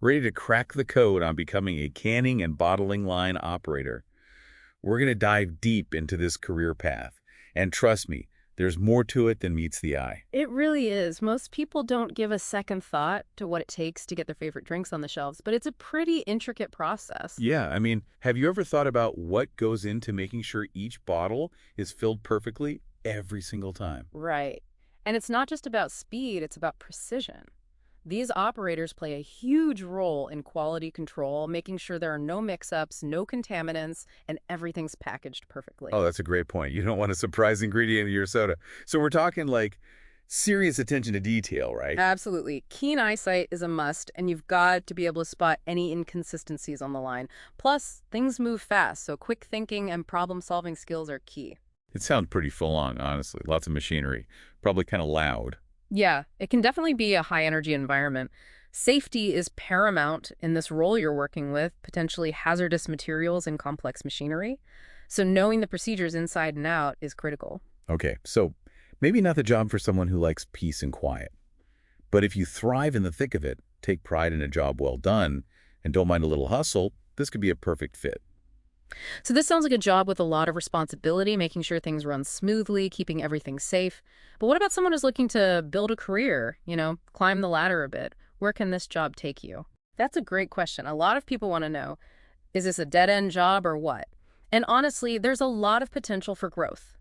Ready to crack the code on becoming a canning and bottling line operator. We're going to dive deep into this career path. And trust me, there's more to it than meets the eye. It really is. Most people don't give a second thought to what it takes to get their favorite drinks on the shelves, but it's a pretty intricate process. Yeah, I mean, have you ever thought about what goes into making sure each bottle is filled perfectly every single time? Right. And it's not just about speed, it's about precision. These operators play a huge role in quality control, making sure there are no mix-ups, no contaminants, and everything's packaged perfectly. Oh, that's a great point. You don't want a surprise ingredient in your soda. So we're talking like serious attention to detail, right? Absolutely. Keen eyesight is a must, and you've got to be able to spot any inconsistencies on the line. Plus, things move fast, so quick thinking and problem-solving skills are key. It sounds pretty full on, honestly. Lots of machinery. Probably kind of loud. Yeah, it can definitely be a high-energy environment. Safety is paramount in this role you're working with, potentially hazardous materials and complex machinery. So knowing the procedures inside and out is critical. Okay, so maybe not the job for someone who likes peace and quiet. But if you thrive in the thick of it, take pride in a job well done, and don't mind a little hustle, this could be a perfect fit. So this sounds like a job with a lot of responsibility, making sure things run smoothly, keeping everything safe. But what about someone who's looking to build a career, climb the ladder a bit? Where can this job take you? That's a great question. A lot of people want to know, is this a dead-end job or what? And honestly, there's a lot of potential for growth.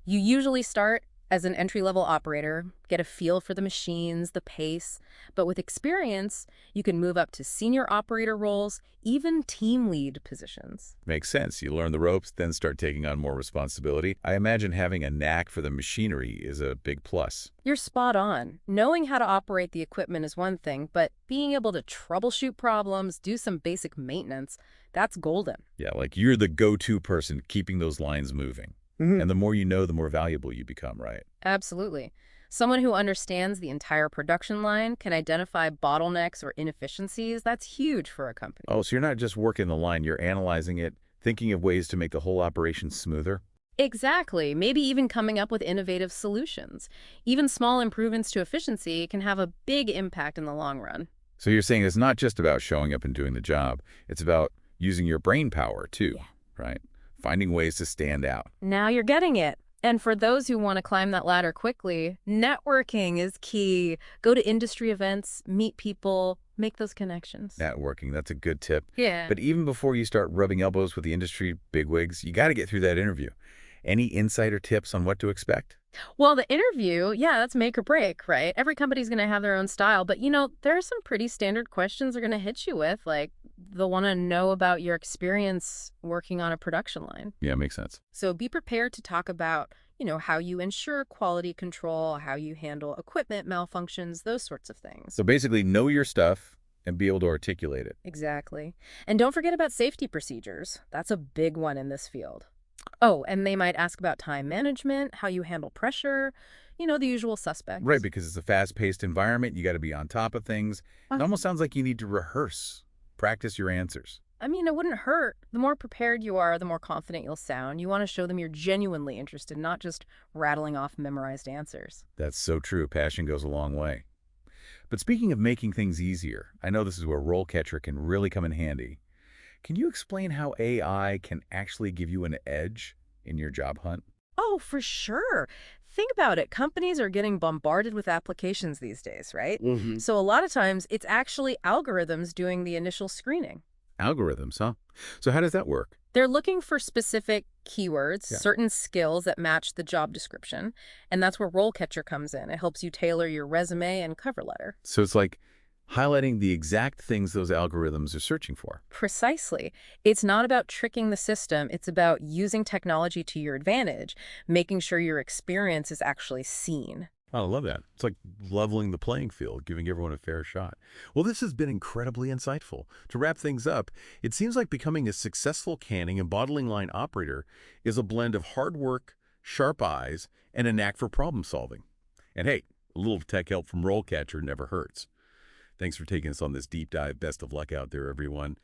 You usually start as an entry-level operator, get a feel for the machines, the pace, but with experience, you can move up to senior operator roles, even team lead positions. Makes sense. You learn the ropes, then start taking on more responsibility. I imagine having a knack for the machinery is a big plus. You're spot on. Knowing how to operate the equipment is one thing, but being able to troubleshoot problems, do some basic maintenance, that's golden. Yeah, like you're the go-to person keeping those lines moving. And the more you know, the more valuable you become, right? Absolutely. Someone who understands the entire production line can identify bottlenecks or inefficiencies. That's huge for a company. Oh, so you're not just working the line, you're analyzing it, thinking of ways to make the whole operation smoother? Exactly. Maybe even coming up with innovative solutions. Even small improvements to efficiency can have a big impact in the long run. So you're saying it's not just about showing up and doing the job. It's about using your brain power, too, Yeah. right? Finding ways to stand out. Now you're getting it. And for those who want to climb that ladder quickly, networking is key. Go to industry events, meet people, make those connections. Networking, that's a good tip. Yeah. But even before you start rubbing elbows with the industry bigwigs, you got to get through that interview. Any insider tips on what to expect? Well, the interview, yeah, that's make or break, right? Every company's going to have their own style, but there are some pretty standard questions they're going to hit you with, like they'll want to know about your experience working on a production line. Yeah, makes sense. So be prepared to talk about, how you ensure quality control, how you handle equipment malfunctions, those sorts of things. So basically, know your stuff and be able to articulate it. Exactly. And don't forget about safety procedures. That's a big one in this field. Oh, and they might ask about time management, how you handle pressure, the usual suspects. Right, because it's a fast-paced environment. You got to be on top of things. It almost sounds like you need to rehearse, practice your answers. I mean, it wouldn't hurt. The more prepared you are, the more confident you'll sound. You want to show them you're genuinely interested, not just rattling off memorized answers. That's so true. Passion goes a long way. But speaking of making things easier, I know this is where RoleCatcher can really come in handy. Can you explain how AI can actually give you an edge in your job hunt? Oh, for sure. Think about it. Companies are getting bombarded with applications these days, right? So a lot of times it's actually algorithms doing the initial screening. Algorithms, huh? So how does that work? They're looking for specific keywords, Yeah. certain skills that match the job description, and that's where RoleCatcher comes in. It helps you tailor your resume and cover letter. So it's like highlighting the exact things those algorithms are searching for. Precisely. It's not about tricking the system. It's about using technology to your advantage, making sure your experience is actually seen. Oh, I love that. It's like leveling the playing field, giving everyone a fair shot. Well, this has been incredibly insightful. To wrap things up, it seems like becoming a successful canning and bottling line operator is a blend of hard work, sharp eyes, and a knack for problem solving. And hey, a little tech help from RoleCatcher never hurts. Thanks for taking us on this deep dive. Best of luck out there, everyone.